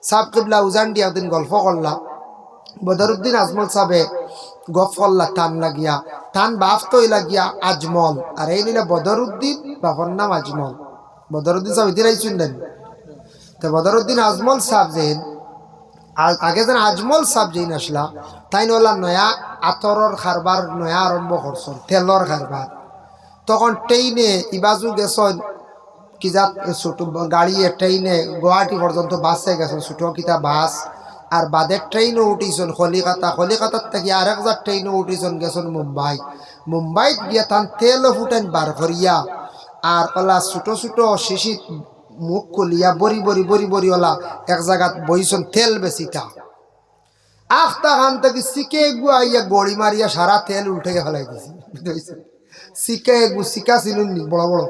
Sub কিবলা উজান দিয়ে একদিন গল্প করলা বদরুদ্দিন আজমল সাহেবে গপ করলা টান লাগিয়া টান বাপ তৈ লাগিয়া আজমল আর এই নিলে বদরুদ্দিন বাপর নাম আজমল বদরুদ্দিন সাহেব ইতিরাই শুনলেন তো বদরুদ্দিন আজমল সাহেব যেন আগে যেন আজমল সাহেব যেন আসলা তাই নলা নয়া আতরর খারবার নয়া আরম্ভ করছেন তেলর খারবার তখন ট্রেইনে ইবাজু গেছেন কিজা ছোট গাড়ি ট্রেইনে গুয়াহাটি পর্যন্ত বাসে গেছেন ছোট কিতা বাস আর বাদের ট্রেইনও উঠিছেন কলিকাতার থেকে আরেক যার ট্রেইনও উঠিছেন গেছেন মুম্বাইত গিয়া তান তেল ফুটেন বার করিয়া আর ওলা ছোট ছোট শিশির মুখ খুলিয়া বড়ি ওলা এক জায়গাত বইছেন তেল বেশিটা আখতা খান থেকে শিকে গুয়াইয়া গড়ি মারিয়া সারা তেল উল্টে ফেলাই দিয়েছে শিকা ছিলেন বড় বড়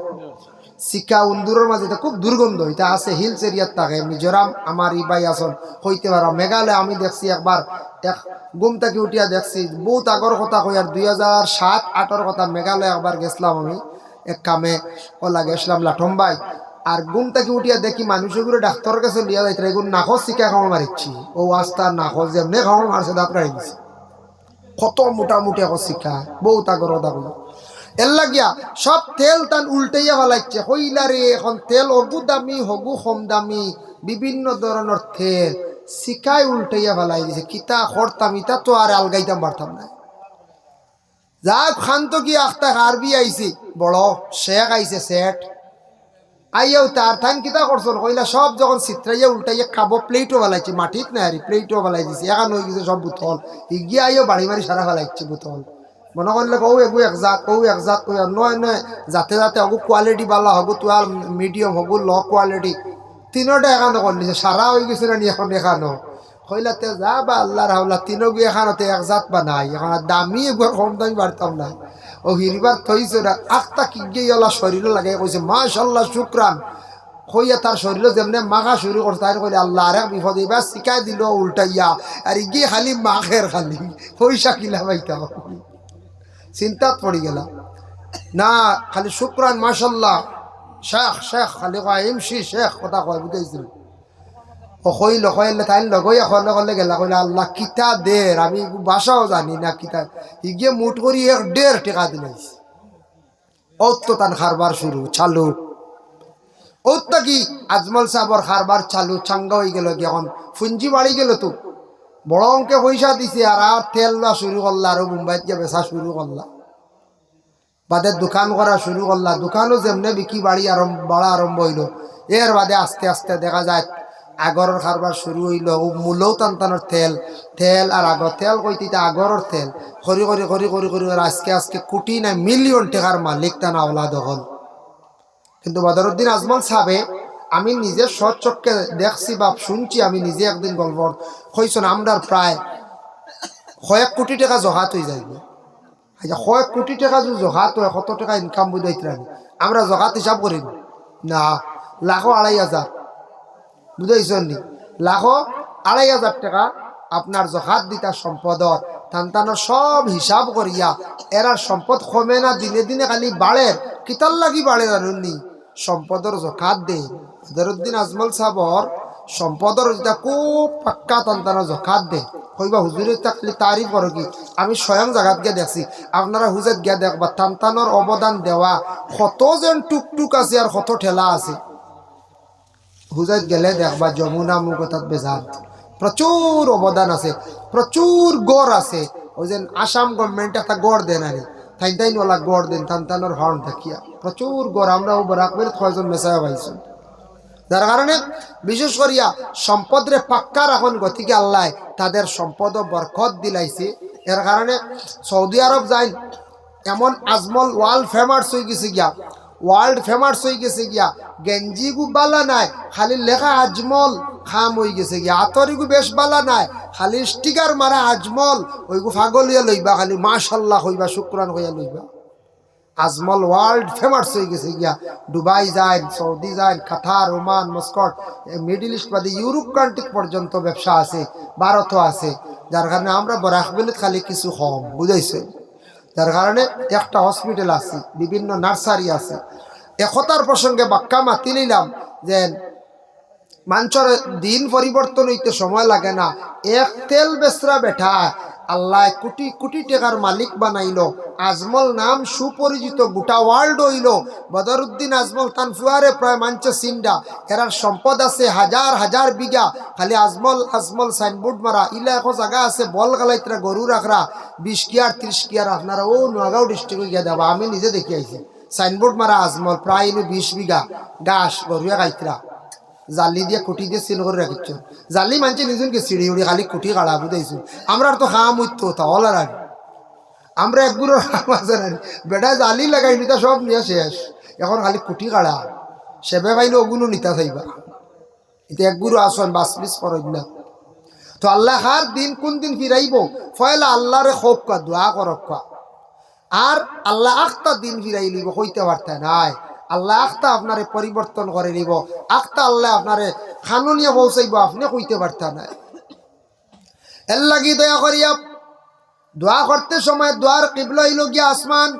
শিকা উন্দুরের মাঝে খুব দুর্গন্ধ এটা আছে হিলস এরিয়ার থাকে মিজোরাম আমার ইবাই আসন হইতে পারো মেঘালয় আমি দেখছি একবার এক ঘুম থেকে উঠিয়া দেখছি বহুত আগর কথা কই আর 2007-08 কথা মেঘালয় একবার গেছিলাম আমি এক কামে ওলা গেছিলাম লাঠম্বাই আর ঘুম থেকে উঠিয়া দেখি মানুষগুলো ডাক্তার কাছে লিয়া যাইতে এগুলো নাকজ শিকা খাওয়া মারিচ্ছি ও আস্তা নাকজ যেমনি খাওয়া মারছে দাঁত রাখি দিছে কত মোটামুটি এখন শিক্ষা বহুত আগর কথা কই এর লাগিয়া সব তেল তান উল্টাইয়া ফেলাইছে হইলা রে এখন তেল হগু দামি হগু কম দামি বিভিন্ন ধরনের তেল শিকায় উল্টাইয়া ফেলাই দিছে কিতা করতাম ইতা তো আর আলগাইতাম পারতাম না যাক খান্ত কি আখতা আরবি আইছি বড় শেখ আইছে সেট আইয়াও তার থান কিতা করছেন কইলা সব যখন চিত্রাইয়া উল্টাইয়া খাবো প্লেটও ফেলাইছে মাটিত না আর প্লেটও ফেলাই দিছে এখন হয়ে গেছে সব বোতল ইগিয়া আইও বাড়ি বাড়ি সারা ফেলাইছে বোতল মনে করলে কৌ এগু একজাত নয় যাতে যাতে হগু কোয়ালিটি ভালো হগু তোয়ার মিডিয়াম হগু ল কোয়ালিটি তিনোটা এখানো করলিছে সারা হয়ে গেছে না এখন এখানো কইলাতে যা বা আল্লাহ রাহুল্লাহ তিনগু এখানোতে একজাত বা নাই এখন দামি এগুলো কম দামি বাড়তাম না ও হিরিবার থইছে না আখটা কি গিয়ে ওলা শরীরে লাগে কইছে মাশাল্লাহ শুক্রান কইয়া তার শরীরে যেমনি মাখা শুরু করছে তাই কইলে আল্লাহ আর এক বিপদ এবার শিখাই দিল উল্টাইয়া আর ইগিয়ে খালি মাখের খালি পয়সা কিলা পাইতা চিন্তাত পড়ি গেলা না খালি শুক্রান মাশাল্লাহ শেখ শেখ খালি কয় এমসি শেখ কথা কয় বুঝাইছিল ও কইলে তাই লগইয়া করলে গেলা কইলে আল্লাহ কিতা দের আমি বাসাও জানি না কিতা ইগিয়ে মুঠ করি 1.5 টাকা দিলাইছে অত তান খারবার শুরু চালু ওটা কি আজমল সাহেবর খারবার চালু চাঙ্গা হয়ে গেল কি এখন ফুঞ্জি বাড়ি গেল তো বড় অঙ্কে পয়সা দিছে আর তেল লওয়া শুরু করলা আর মুম্বাইত গিয়ে বেচা শুরু করলা বাদে দোকান করা শুরু করলা দোকানও যেমনে বিক্রি বাড়া আরম্ভ হইল এর বাদে আস্তে আস্তে দেখা যায় আগরের খারবার শুরু হইল মূলও টানটানোর তেল আর আগর তেল কইতে আগরের তেল করি আজকে কোটি না মিলিয়ন টাকার মালিক টানা ওলাদ হল কিন্তু বদরুদ্দিন আজমল সাহেবে আমি নিজে সচক্ষে দেখছি বা শুনছি আমি নিজে একদিন গল্প কইছেন আমরা প্রায় 1 কোটি টাকা জহাত হয়ে যাইবে আচ্ছা 1 কোটি টাকা যদি জহাত হয় কত টাকা ইনকাম বুঝাইতে রাখি আমরা জহাত হিসাব করি না লাখো 2,500 বুঝাইছেন নি লাখো 2,500 টাকা আপনার জহাত দিতা সম্পদর তান্তানোর সব হিসাব করিয়া এরার সম্পদ কমে না দিনে দিনে খালি বাড়ে কিতার লাগি বাড়ে জানুননি সম্পদর জকাত দে বদরুদ্দিন আজমল সাহেবর সম্পদর যেটা খুব পাক্কা তান্তানোর জকাত দে কইবা হুজুরের খালি তারিফ করো কি আমি স্বয়ং জায়গাত গিয়ে দেখছি আপনারা হুজুর গিয়া দেখবা তান্তানোর অবদান দেওয়া কত যেন টুকটুক আছে আর কত ঠেলা আছে হুজুর গেলে দেখবা যমুনা মুগতাত বেজাত প্রচুর অবদান আছে প্রচুর গড় আছে ওই যে আসাম গভর্নমেন্ট একটা গড় দেন আরে তাই ওলা গড় দেন তান্তানোর হর্ন থাকিয়া প্রচুর গড় আমরা বরাকবের 6জন মেসায়া পাইছি যার কারণে বিশেষ করিয়া সম্পদরে পাক্কা রাখন গতিকে আল্লাহ তাদের সম্পদ বরকত দিলাইছে এর কারণে সৌদি আরব যাই এমন আজমল ওয়ার্ল্ড ফেমাস হয়ে গেছে গিয়া গেঞ্জি গু বালা নাই খালি লেখা আজমল খাম হয়ে গেছে গিয়া আতরিগু বেশ বালা নাই খালি স্টিকার মারা আজমল ওইগু ফাগলিয়া লইবা খালি মাশাল্লাহ হইবা শুক্রান হইয়া লইবা আজমল ওয়ার্ল্ড ফেমাস হয়ে গেছে গিয়া দুবাই যায় সৌদি যায় কাতার ওমান মস্কট মিডল ইস্ট বাদে ইউরোপ কান্ট্রি পর্যন্ত ব্যবসা আছে ভারতও আছে যার কারণে আমরা বরাকবিলে খালি কিছু কম বুঝাইছে যার কারণে একটা হসপিটাল আছে বিভিন্ন নার্সারি আছে একতার প্রসঙ্গে বাক্কা মাতি নিলাম যে মানুষের দিন পরিবর্তন হইতে সময় লাগে না। এক তেল বেচরা বেঠা আল্লাহ কোটি কোটি টাকার মালিক বানাইলো। আজমল নাম সুপরিচিত, গোটা ওয়ার্ল্ড হইল। বদরুদ্দিন আজমল তান ফুয়ারে প্রায় মানছে সিন্ডা। এরার সম্পদ আছে হাজার হাজার বিঘা। খালি আজমল আজমল সাইনবোর্ড মারা। ইলা এখন জায়গা আছে বল গালাইতরা গরু রাখরা 20 কিয়ার 30 কিয়ার। আপনারা ও নোয়াগাঁও ডিস্ট্রিক্টে গিয়া দেবা, আমি নিজে দেখি আইছি সাইনবোর্ড মারা আজমল প্রায় 20 বিঘা গাছ গরুয়া গাইতরা জালি দিয়ে কুটি দিয়ে সিল করে রাখিছ। জালি মানছে নিজুন কি সিঁড়ি উড়ি খালি কুটি কাড়া বুঝাইছো। আমরা তো খাম উঠতো তাহলে আর আমরা একগুলো আছে না বেটা জালি লাগাই নিতা সব নিয়ে শেষ। এখন খালি কুটি কাড়া সেবে পাইলে ওগুলো নিতা থাইবা। এটা একগুলো আসন বাস মিস করই না। তো আল্লাহ হার দিন কোন দিন ফিরাইব ফয়লা আল্লাহরে খোক কা দোয়া করক আর আল্লাহ আখতা দিন ফিরাই লিব হইতে পারতে নাই। আল্লাহ আখতা আপনারে পরিবর্তন করে নিব, আখতা আল্লাহ আপনারে খানুনিয়া পৌঁছাইব, আপনি কইতে পারতে নাই। এর লাগি দয়া করিয়া দোয়া করতে সময় দোয়ার কিবলা হইল গিয়া আসমান।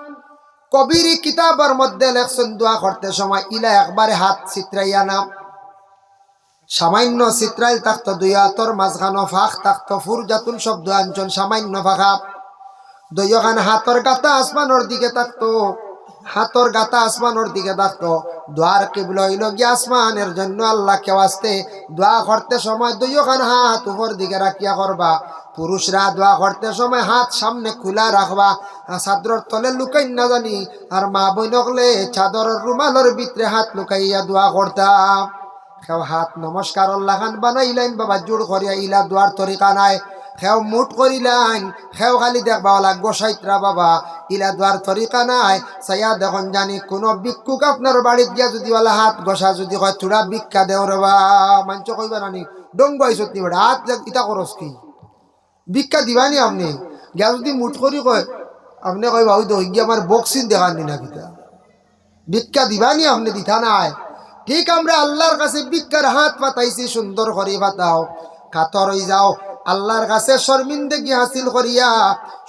কবির কিতাবের মধ্যে লেখছেন দোয়া করতে সময় ইলা একবারে হাত চিত্রাইয়া না, সামান্য চিত্রাইল থাকতো দুই হাতর মাঝখানো ফাঁক থাকতো ফুর জাতুন শব্দ আঞ্চল সামান্য ফাঁকা। দুইখান হাতর গাতা আসমানোর দিকে থাকতো, হাতর গাতা আসমানোর দিকে থাকতো। দোয়ার কিবলা হইল গিয়া আসমান। এর জন্য আল্লাহ কেউ আসতে দোয়া করতে সময় দুইখান হাত উপর দিকে রাখিয়া করবা। পুরুষরা দোয়া করতে সময় হাত সামনে খোলা রাখবা, চাদরের তলে লুকাই না জানি। আর মা বইন হলে চাদরের রুমালের ভিতরে হাত লুকাইয়া দোয়া করতাম। কেউ হাত নমস্কার লাগান বানাইলেন বাবা জোর করিয়া ইলা দোয়ার তরিকা নাই। খেও মুঠ করিলেন, খেও খালি দেখবা লাগবো সাইতরা বাবা ইলা দোয়ার তরিকা নাই। সাইয়া দেখুন জানি কোনো ভিক্ষুক আপনার বাড়িত গিয়া যদি বলা হাত গসা যদি কয় থোড়া ভিক্ষা দেও রে বা মাঞ্চ কইবা নানি ডঙ্গ আইসত নি বেটা হাত ইটা করস কি ভিক্ষা দিবানি আপনি গিয়া যদি মুঠ করি কয় আপনি কইবা ওই তো গিয়া আমার বক্সিন দেখান নি না কিতা ভিক্ষা দিবানি আপনি দিতা নাই। ঠিক আমরা আল্লাহর কাছে ভিক্ষার হাত পাতাইছি, সুন্দর করে পাতাও, কাতর হয়ে যাও আল্লাহর কাছে শর্মিন্দগি হাসিল করিয়া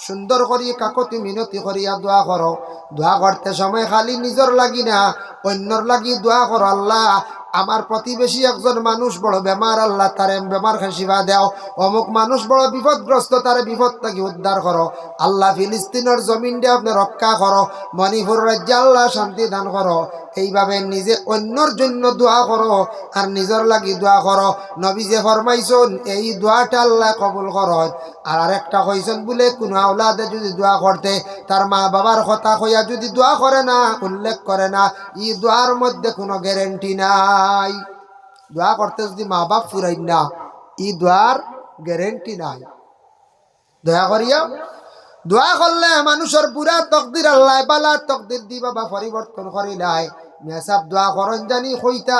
সুন্দর করিয়া কাকতি মিনতি করিয়া দোয়া করো। দোয়া করতে সময় খালি নিজর লাগি না অন্যর লাগি দোয়া করো। আল্লাহ আমার প্রতিবেশী একজন মানুষ বড় বেমার, আল্লাহ তারে বেমার খাসিবা দেও। অমুক মানুষ বড় বিপদগ্রস্ত, তারে বিপদ থেকে উদ্ধার করো। আল্লাহ ফিলিস্তিনের জমিন দিয়ে আপনি রক্ষা করো। মণিপুর রাজ্যে আল্লাহ শান্তি দান করো। এইভাবে নিজে অন্যর জন্য দোয়া করো আর নিজর লাগি দোয়া করো। নবী যে ফরমাইছেন এই দোয়াটা আল্লাহ কবুল করো। আর আরেকটা কইছেন বলে কোনো আওলাদে যদি দোয়া করতে তার মা বাবার কথা কইয়া যদি দোয়া করে না, উল্লেখ করে না, এই দোয়ার মধ্যে কোনো গ্যারেন্টি নাই। দোয়া করতে যদি মা বাপ ফুরাই না, এই দোয়ার গ্যারেন্টি নাই। দয়া করিয়া দোয়া করলে মানুষের বুড়া তকদির আল্লাহ বালা তকদির দি বাবা পরিবর্তন করিলাই। মেসাব দোয়া করেন জানি কইতা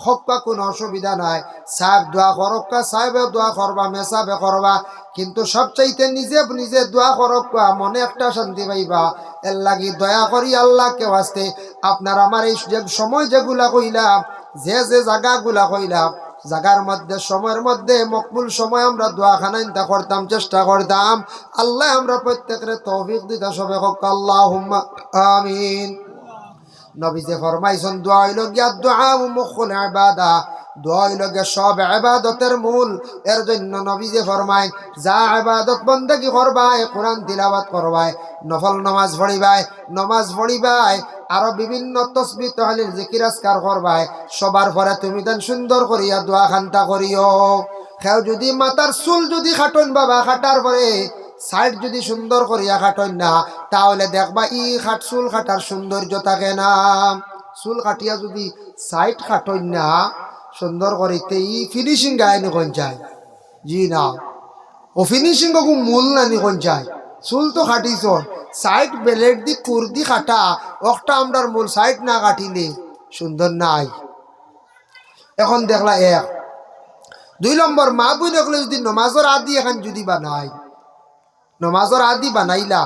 হকা কোনো অসুবিধা নাই। সাহেব দোয়া করক্কা সাহেবে দোয়া করবা, মেসাবে করবা, কিন্তু সবচাইতে নিজে নিজে দোয়া করক্কা মনে একটা শান্তি পাইবা। এর লাগি দয়া করি আল্লাহকে আসতে আপনার আমার এই যে সময় যেগুলা কইলাম, যে যে জায়গাগুলা কইলাম, জায়গার মধ্যে সময়ের মধ্যে মকবুল সময় আমরা দোয়া খানাইতা করতাম, চেষ্টা করতাম। আল্লাহ আমরা প্রত্যেকের তৌফিক দিতে সবে হোক আল্লাহুম্মা আমিন। নবী যে ফরমাইছেন দোয়া হইল গিয়া দোয়া মুখুল ইবাদা, দোয়া হইল গিয়া সব ইবাদতের মূল। এর জন্য নবী যে ফরমায় যা ইবাদত বন্দেগী করবাই, কোরআন তিলাওয়াত করবাই, নফল নামাজ পড়িবাই, নামাজ পড়িবাই, আরো বিভিন্ন তসবিহ তাহলিল জিকির আজকার করবাই, সবার পরে তুমি দেন সুন্দর করিয়া দোয়া খান্তা করিও। কেউ যদি মাথার চুল যদি খাটন বাবা খাটার পরে সাইড যদি সুন্দর করিয়া খাটন না, তাহলে দেখবা ই চুল খাটার সৌন্দর্য থাকে না। চুল কাটিয়া যদি সাইড খাটন না সুন্দর করিতে ই ফিনিশিং গায়নি কোন চায়, জি না, ও ফিনিশিং কখন মূল নানি কোন চায়। চুল তো খাটিছ সাইড বেলেট দি কুর দি খাটা, একটা আমরার মূল সাইড না কাটিলে সুন্দর নাই। এখন দেখলা এক দুই নম্বর মা বই দেখলে যদি নমাজের আদি এখন যদি বানাই, নমাজের আদি বানাইলা,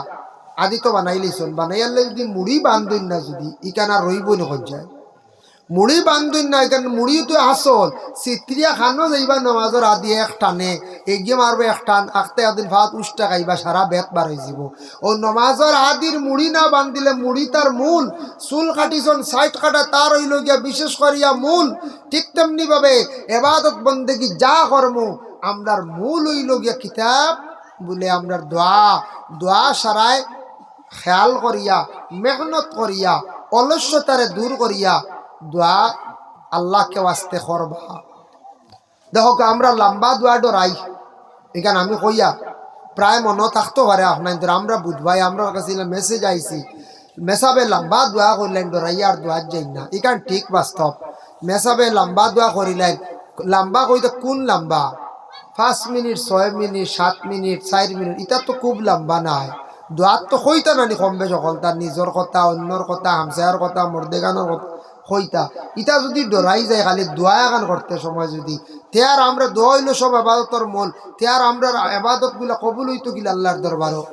আদি তো বানাইলেছন, বানাইলে যদি মুড়ি বান্ধন না যদি ইকান আর রইব নখন যায়, মুড়ি বান্ধন না এখানে মুড়ি তো আসল চিত্রিয়া খানো যাইবা নমাজের আদি এক টানে এগিয়ে মারবে একটান আখতে আদিন ভাত উষ্টা খাইবা সারা বেত বার হয়ে যাব। ও নমাজের আদির মুড়ি না বান্ধিলে মুড়ি তার মূল, চুল কাটিছন সাইট কাটা তার হইল গিয়া বিশেষ করিয়া মূল। ঠিক তেমনি ভাবে এবাদত বন্দেগী যা কর্ম আমরার মূল হইল গিয়া কিতাব বলে আমরার দোয়া, দোয়া সারায় খেয়াল করিয়া মেহনত করিয়া অলস্যতারে দূর করিয়া দোয়া আল্লাহকে ওয়াস্তে করবা। দেখো আমরা লম্বা দোয়া ডরাই, এখানে আমি কইয়া প্রায় মনে থাকতে পারে আপনার আমরা বুধবাই আমরা কাছে মেসেজ আইছি মেসাবে লম্বা দোয়া করলেন ডরাইয়া আর দোয়া যাই না, এখান ঠিক বাস্তব। মেসাবে লম্বা দোয়া করিলেন, লম্বা কইতে কোন লম্বা 5 মিনিট 6 মিনিট 7 মিনিট 4 মিনিট, এটা তো খুব লম্বা নাই। দোয়ার তো কইতা নানি কমবে সকল তার নিজের কথা অন্যর কথা হামসায়ার কথা মর্দেগানোর কথা কইতা। ইটা যদি ডরাই যায় খালি দোয়া এখন করতে সময় যদি তেয়ার আমরা দোয়া হইল সব আবাদতর মূল, তেয়ার আমরা আবাদত গুলা কবুল হইতো গিলা আল্লাহর দরবারও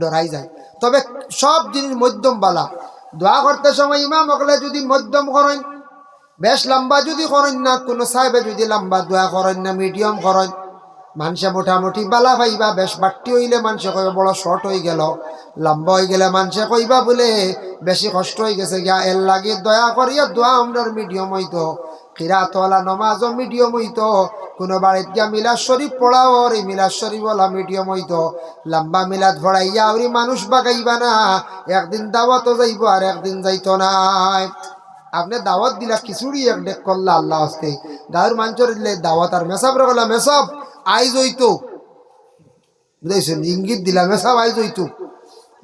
ডরাই যায়। তবে সব জিনিস মধ্যম বালা, দোয়া করতে সময় ইমাম হকলে যদি মধ্যম করেন, বেশ লম্বা যদি করেন না, কোনো সাহেবে যদি লম্বা দোয়া করেন না, মিডিয়াম করেন, মানুষে মোটামুটি বালা পাইবা। বেশ বাট্টি হইলে মানুষে কইবা বড় শর্ট হয়ে গেল, লম্বা হয়ে গেলে মানুষে কইবা বলে বেশি কষ্ট হয়ে গেছে গিয়া। এর লাগে দয়া করিয়া দোয়া আমরার মিডিয়াম হইতো, কিরাতওয়ালা নমাজও মিডিয়াম হইতো, কোনো বাড়িত গিয়া মিলাদ শরীফ পড়াও আর এই মিলাদ শরীফ ওলা মিডিয়াম হইতো। লম্বা মিলাদ ভরাইয়া ওরি মানুষ বাগাইবা না, একদিন দাওয়াতও যাইব আর একদিন যাইতো না। আপনি দাওয়াত দিলা খিচুড়ি এক ডেক করলা আল্লাহ হস্তে, গাঁর মানুষের দিলে দাওয়াত আর মেসাব রাখলা মেসাব আইজ হইতো, বুঝাইছেন ইঙ্গিত দিলা মেসাব আইজ হইতো।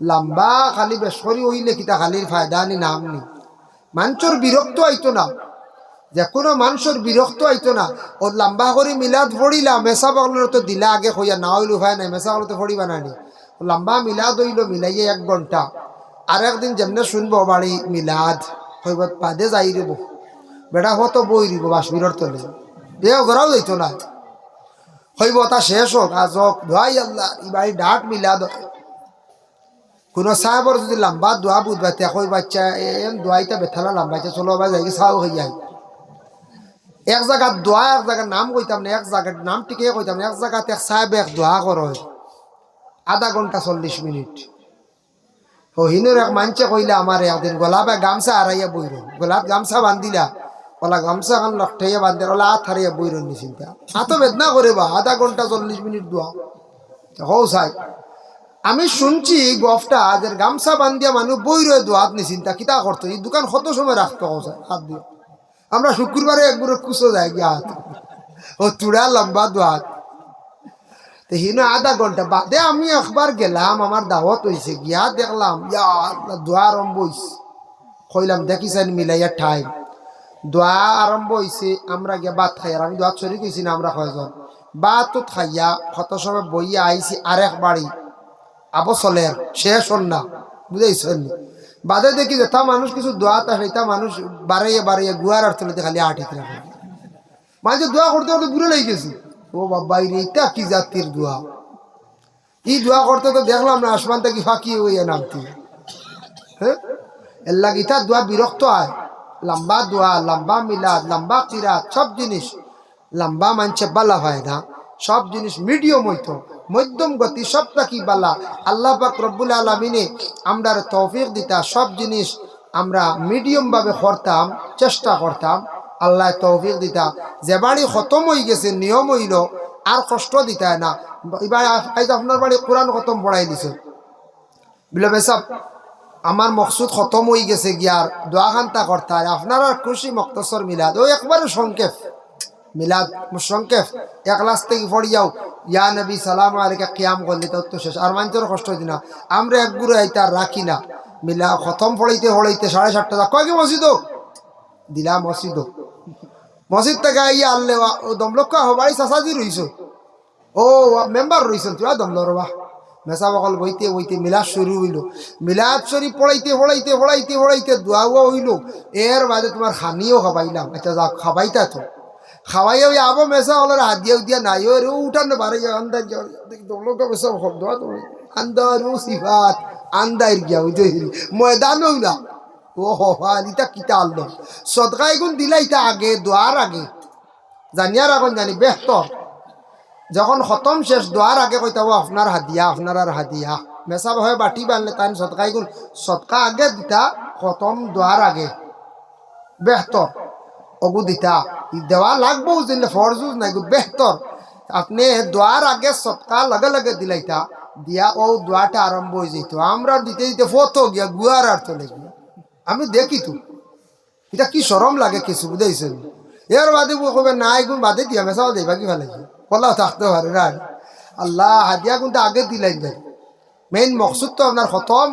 লম্বা খালি বেসরি হইলে কিতা খালির ফায়দা নি নাম নি, মানুষের বিরক্ত আইতো না, যে কোনো মানুষের বিরক্ত আইতো না। ও লম্বা করে মিলাদ পড়িলা মেসা বাগলের তো দিলা আগে হইয়া না হইল হয় নাই, মেসা বাগলে তো পড়িবা নানি। লম্বা মিলাদ হইল মিলাইয়ে 1 ঘন্টা, আর একদিন যেমনে শুনবো বাড়ি মিলাদ হইব পাদে যাই রেব বেটা হতো বই রিব বাসবিরর তলে এও ঘরাও যাইতো না, হইব তা শেষ হোক আজ হোক দোয়াই আল্লাহ এই বাড়ি ডাট মিলাদ। কোনো সাহেবর যদি লম্বা দোয়া বুধবা তে কই বাচ্চা এম দোয়াইটা বেথালা লম্বাইটা চলো বা যাই চাও হয়ে যায়। এক জায়গার দোয়া এক জায়গার নাম কইতাম না, এক জায়গার নাম টিকে কইতাম না, এক জায়গাতে এক সাহেব এক দোয়া কর আধা ঘন্টা 40 মিনিট। ও হিনুর এক মানছে কইলে আমার একদিন গোলাপে গামছা হারাইয়া বইর, গোলাপ গামছা বান্ধিলা ওলা গামছা খান লকটাইয়া বান্ধে ওলা হাত হারাইয়া বইর নিচিন্তা হাতও বেদনা করে বা আধা ঘন্টা 40 মিনিট দোয়া। হও সাই আমি শুনছি গফটা যে গামছা বান্ধিয়া মানুষ বইর দোয়াত নিচিন্তা কিতা করতো, এই দোকান কত সময় রাখতো হাত দিয়ে। আমরা শুক্রবারে একবার কুচো যাই গিয়া হাত ও চূড়া লম্বা দোয়াত তো হিনো আধা ঘন্টা বাদে আমি একবার গেলাম, আমার দাওয়াত হয়েছে গিয়া দেখলাম দোয়া আরম্ভ হয়েছে, কইলাম দেখিছেন মিলাইয়া টাইম দোয়া আরম্ভ হয়েছে। আমরা গিয়া ভাত খাই আর আমি দোয়া চুরি গেছি না, আমরা কয়জন ভাত খাইয়া কত সময় বইয়া আইছি আরেক বাড়ি আবো চলের শেষ হন না, বুঝাইছেন বাদে দেখি যে তা মানুষ কিছু দোয়া তা সেইটা মানুষ বাড়াইয়া বাড়াইয়া গুয়ার আর চলে খালি আঠিত রাখে মানুষের দোয়া করতে করতে বুড়ে লেগে গেছি। ও বাবা এইটা কি জাতির দোয়া, এই দোয়া করতে তো দেখলাম না আসমান থেকে ফাঁকি হইয়া নামতি। হ্যাঁ এর লাগে ইটা দোয়া বিরক্ত হয়, লম্বা দোয়া লম্বা মিলাদ লম্বা কিরাত সব জিনিস লম্বা মানছে বালা হয় না, সব জিনিস মিডিয়াম হইতো মধ্যম গতি সবটা কি বালা। আল্লাহ পাক রব্বুল আলামিনে আমরার তৌফিক দিতা, সব জিনিস আমরা মিডিয়াম ভাবে করতাম চেষ্টা করতাম, আল্লাহ তৌফিক দিতা। যে বাড়ি খতম হয়ে গেছে নিয়ম হইল আর কষ্ট দিতা না। এবার আজ আপনার বাড়ি কোরআন খতম পড়াই দিছে বিলবে সব আমার মকসুদ খতম হয়ে গেছে গিয়ার দোয়া খান্তা করতে হয় আপনার আর খুশি মক্তসর মিলাদ ও একবারে সংক্ষেপ মিলাদ সংক্ষেপ এক লাস থেকে পড়ি যাও ইয়া নবী সালাম আলাইকা কিয়াম করলে তো শেষ আর মানুষের কষ্ট হইতে না। আমরা এক গুরু আইতা রাখি না মিলা খতম পড়াইতে পড়াইতে 7:30 কয়েক মসজিদ দিলা মসজিদ থেকে আইয়া আনলে ও দমলক্ষ বাড়ি চাচাজি রইছ ও মেম্বার রইছেন তোরা দমলর বা মেসা বকল বইতে বইতে মিলাদ শুরু হইল। মিলাদ শরীফ পড়াইতে পড়াইতে পড়াইতে পড়াইতে দোয়াও হইল, এর বাদে তোমার খানিও খাবাইলাম। আচ্ছা যাক খাবাইতা তো খাওয়াই ওই আবো মেসা হলের হাত দিয়ে দিয়া নাই ওর উঠান বাড়ি আন্দাজ দমলক্ষ মেসা দোয়া আন্দারু সিফাত আন্দার গিয়া ওই ময়দান না ও হইতা কিতা আনলো সদকাই গুণ দিলা ইটা আগে দোয়ার আগে জানিয়ার এখন জানি বেহতর যখন খতম শেষ দোয়ার আগে কইতাও আপনার হাদিয়া, আপনার আর হাদিয়া মেসাব হয়ে বাটি বানলে তাই সৎকাই গুণ সৎকা আগে দিতা, খতম দোয়ার আগে বেহতর অগু দিতা দেওয়া লাগবো বুঝলে ফরজুজ নাই বেহতর আপনি দোয়ার আগে সৎকা লগে লগে দিলাইতা দিয়া ও দোয়াটা আরম্ভ হয়ে যেত। আমরা দিতে দিতে ফতো গিয়া গুয়ার আর চলে গিয়া আমি দেখি তো এটা কি সরম লাগে কিছু বুঝাইছেন। এর বাদে কবে না এগুন বাদে দিয়া মেসাও দেবা কি ভালো কলাও থাকতে পারে না। আল্লাহ হাদিয়া কিন্তু আগে দিলেন যাই মেইন মকসুদ তো আপনার খতম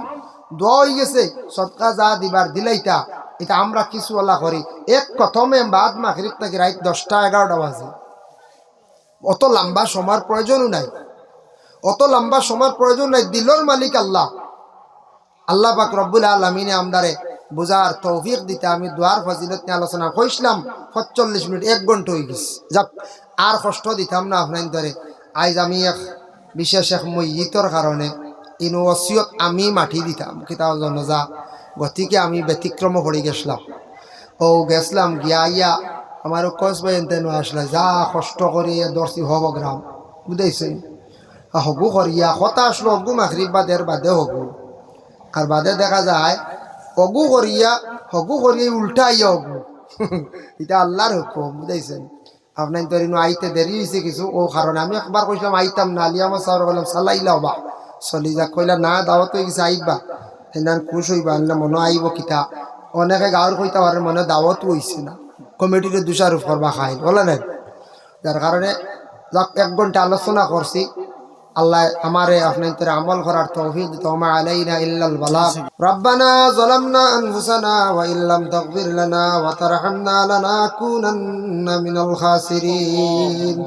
দোয়া হয়ে গেছে সৎকা যা দিবার দিলাইতা এটা আমরা কিছু আল্লাহ করি এক প্রথমে বাদ মাগরিব থেকে রাত 10টা 11টা বাজে। অত লম্বা সময়ের প্রয়োজনও নাই, অত লম্বা সময়ের প্রয়োজন নাই। দিলর মালিক আল্লাহ, আল্লাহ পাক রব্বুল আলামিনে আমদারে বুঝার তৌফিক দিতে। আমি দোয়ার ফজিলত নিয়ে আলোচনা কইছিলাম 45 মিনিট 1 ঘন্টা হয়ে গেছে। যাক আর কষ্ট দিতাম না আপনার ধরে। আজ আমি এক বিশেষ এক মইয়িতর কারণে ইন ওসিয়ত আমি মাটি দিতাম কিতাব জনজা, গতিকে আমি ব্যতিক্রম পড়ে গেছিলাম। ও গেছিলাম গিয়া ইয়া আমার কস বেন আসলে যা কষ্ট করি দর্শি হব গ্রাম বুঝাইছেন হগু করিয়া কথা আসলো হগু মাগরিব বাদের বাদে হগু আর বাদে দেখা যায় হগু করিয়া উল্টা আইয়া হগু এটা আল্লাহর হুকুম বুঝাইছেন। আপনার তো আইতে দেরি হয়েছে কিছু ও কারণে আমি একবার কইলাম আইতাম না আলিয়া আমার সার বললাম সালাইলাও বা চলি যাক কইলা না দাওয়াত হয়ে গেছে আইবা সেদিন খুশ হইবা আনলে মনে আইব কিতা অনেকে গাঁর কইতা পারে মনে দাওয়াত হইছে না কমিটিতে দোষারোপ করবা খাইল বলে নাই। যার কারণে যাক 1 ঘন্টা আলোচনা করছি। আল্লাহ আমারে আপনাদের আমল করার তৌফিক দিতে। ওমা আলাইনা ইল্লাল বালাগ। রব্বানা যালামনা আনফুসানা ওয়া ইল্লাম তাগফির লানা ওয়া তারহামনা লানাকুনান্না মিনাল খাসিরিন।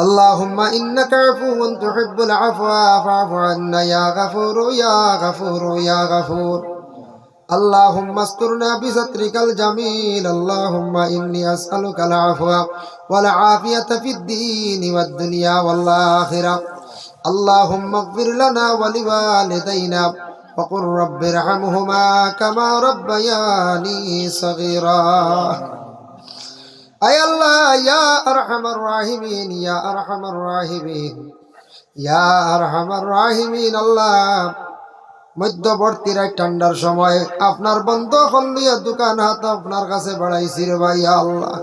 اللهم إنك عفو تحب العفو فاعف عنا يا غفور يا غفور يا غفور. اللهم استرنا بسترك الجميل. اللهم إني أسألك العفو والعافية في الدين والدنيا والآخرة. اللهم اغفر لنا ولوالدينا وقل رب ارحمهما كما ربياني صغيرا. أي الله يا أرحم الراحمين يا أرحم الراحمين يا أرحم الراحمين. الله মধ্যবর্তী রাত ঠান্ডার সময় আপনার বন্ধ হলিয়া দোকান হাত আপনার কাছে বাড়াইছি রে ভাই আল্লাহ।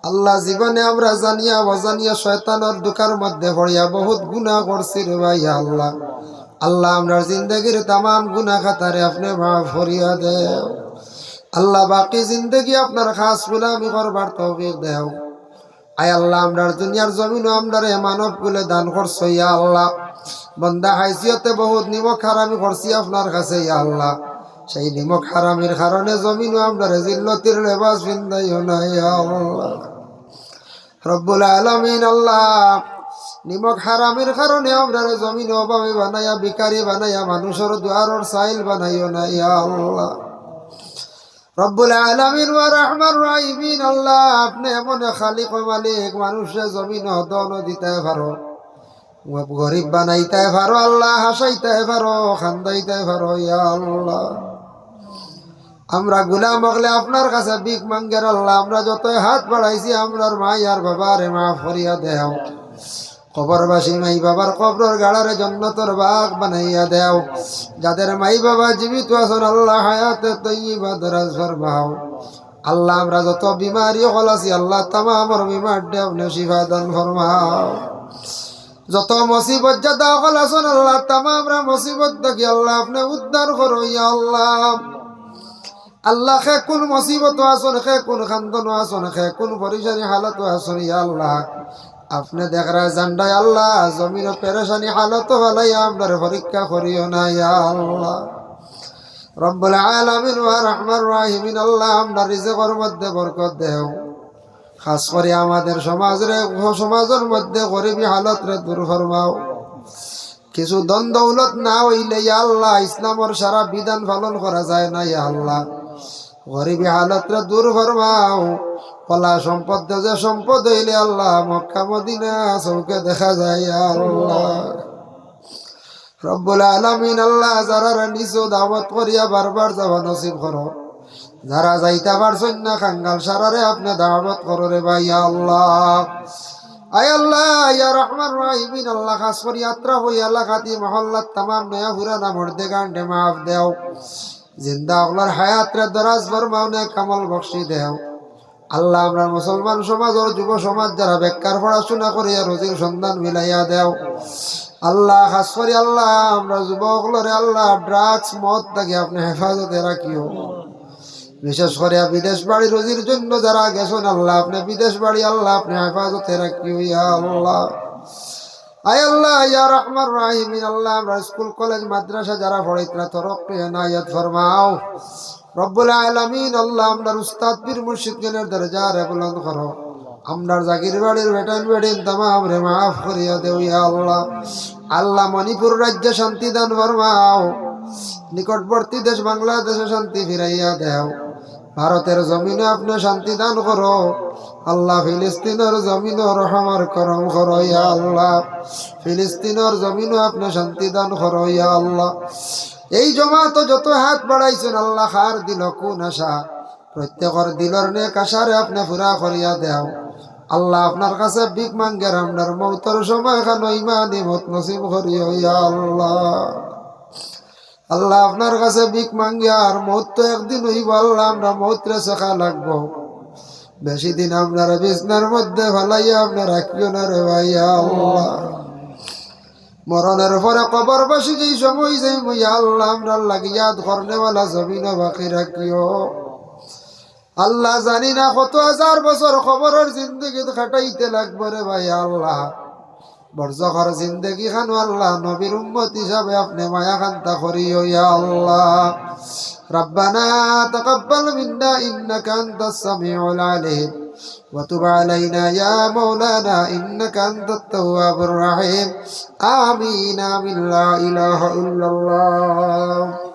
আল্লাহ জীবনে আমরা জানিয়া অজানিয়া শয়তানের দোকার মধ্যে পড়িয়া বহুত গুনাহ করছি রে ভাই আল্লাহ। আল্লাহ আমরার জিন্দগির তামাম গুনাহ খাতারে আপনি মাফ করিয়া দেও আল্লাহ। বাকি জিন্দগি আপনার খাস গোলামি করবার তৌফিক দেও। আয় আল্লাহ আমরার দুনিয়ার জমিনও আমরারে মানব গুলে দান করছো ইয়া আল্লাহ। বন্দা হাইসিয়তে বহুত নিমক হারামি করছি আপনার কাছে ইয়া আল্লাহ। সেই নিমক হারামির কারণে জমিনও আমরারে জিল্লতির লেবাস বিন্দাইও না ইয়া আল্লাহ রব্বুল আলামিন। আল্লাহ নিমক হারামির কারণে আমরারে জমিন অভাবে বানাইয়া ভিখারি বানাইয়া মানুষের দুয়ারর সাইল বানাইও না ইয়া আল্লাহ রব্বুল আলামিন ওয়া রাহমার রাহিমিন। আল্লাহ আপনি এমন খালিক ও মালিক মানুষের জমিন দন দিতে পারো, গরিব বানাইতে পারো, আল্লাহ হাসাইতে পারো, খান্দাইতে পারো ইয়া আল্লাহ। আমরা গুলাম হলে আপনার কাছে ভিক মাঙ্গের আল্লাহ। আমরা যত হাত বাড়াইছি আমরার মাই আর বাবারে মাফ করিয়া দেও। কবরবাসী মাই বাবার কবরের গাড়ারে জান্নাতের বাগ বানাইয়া দেও। যাদের মাই বাবা জীবিত আছেন আল্লাহ হায়াতে তাইয়্যিবা দরাজ ফরমাও। আল্লাহ আমরা যত বিমারি হল আছি আল্লাহ তামামর বিমার দেও শিফা দান ফরমাও। যত মুসিবত জাদা হল আছেন আল্লাহ তামামরা মুসিবত থেকে আল্লাহ আপনি উদ্ধার করো ইয়া আল্লাহ। আল্লাহ খে কোন মুসিবত আসন, খে কোন খান্দন আসন, খে কোন পরিশানি হালত আসন ইয়া আল্লাহ আপনি দেখরা জান্ডাই আল্লাহ জমির পেরেশানি হালত হলাই আপনার পরীক্ষা করিও না ইয়া আল্লাহ রব্বুল আলামিন ওয়া রাহমার রাহিমিন। আল্লাহ আপনার রিজকের মধ্যে বরকত দেও। খাস করে আমাদের সমাজের মধ্যে গরিবী হালত রে দূর ফরমাও। কিছু দন দৌলত না হইলে ইয়া আল্লাহ ইসলামের সারা বিধান পালন করা যায় না ইয়া আল্লাহ। গরিবী হালত রে দূর ফরমাও। কলা সম্পদ যে সম্পদ হইলে আল্লাহ মক্কা মদিনা চৌকে দেখা যায় ইয়া আল্লাহ রব্বুল আলামিন। আল্লাহ যারা নিচু দাওয়াত করিয়া বারবার যাওয়া নসিব করো, যারা যাইতে পারছেন না খাঙ্গাল সারারে আপনি দাওয়াত করো রে ভাই আল্লাহ। আয় আল্লাহ ইয়া রহমান রাহিমিন আল্লাহ খাস করে যাত্রা হই আল্লাহ খাতি মহল্লাত তামাম নয়া পুরানা মর্দে গান্ডে মাফ দেও জিন্দা আল্লাহর হায়াতরে দরাজ ফরমাওনে কামল বখশি দেও আল্লাহ আমরা মুসলমান সমাজ ও যুব সমাজ যারা বেকার পড়াশোনা করিয়া রোজির সন্ধান মিলাইয়া দেও আল্লাহ খাস করে আল্লাহ আমরা যুবকলরে আল্লাহ ড্রাগস মদ থেকে আপনি হেফাজতে রাখিও বিশেষ করে বিদেশ বাড়ি রোজির জন্য যারা গেছেন আল্লাহ আপনি বিদেশ বাড়ি আল্লাহ আপনি হেফাজতে রাখিও ইয়া আল্লাহ আয় আল্লাহ ইয়া রহমান রাহিমিন আল্লাহ আমরা স্কুল কলেজ মাদ্রাসা যারা পড়াইতরা তরক্কি এনায়েত ফরমাও রব্বুল আলামিন আল্লাহ আমরার উস্তাদ পীর মুর্শিদ গণের দরজারে বুলন্দ করো আমরার জাগির বাড়ির বেটান বেডিন তামাম রে মাফ করিয়া দেও ইয়া আল্লাহ আল্লাহ মণিপুর রাজ্যে শান্তি দান ফরমাও নিকটবর্তী দেশ বাংলাদেশে শান্তি ফিরাইয়া দেও ভারতের জমিনে আপনি শান্তি দান করো আল্লাহ ফিলিস্তিনের জমিনে রহমার করম করো ইয়া আল্লাহ ফিলিস্তিনের জমিনে আপনি শান্তি দান করো ইয়া আল্লাহ এই জমাত যত হাত বাড়াইছেন আল্লাহ খার দিল কোন আশা প্রত্যেকের দিলর নেক আশারে আপনি পুরা করিয়া দেও আল্লাহ আপনার কাছে ভিক মাঙ্গের আপনার মৌতের সময় খান ইমানি মত নসিব করিও ইয়া আল্লাহ আল্লাহ আপনার কাছে ভিক মাঙ্গি আর মৌত তো একদিন হইব আল্লাহ আমরা মৌতরে শেখা লাগবো বেশি দিন আপনার বিছনার মধ্যে ভালাইয়া আপনার রাখিও না রে ভাইয়া আল্লাহ মরণের পরে কবরবাসী যেই সময় যাই মুইয়া আল্লাহ আমরা লাগিয়াত করনেওয়ালা জমিন বাকি রাখিও আল্লাহ জানি না কত হাজার বছর খবরের জিন্দগি খাটাইতে লাগবে রে ভাই আল্লাহ বরজখর জিন্দগি খান আল্লাহ নবীর উম্মত হিসাবে আপনি মায়া খান্তা করিও ইয়া আল্লাহ ربنا تقبل منا إنك أنت السميع العليم وتب علينا يا مولانا إنك أنت التواب الرحيم آمين آمين لا إله إلا الله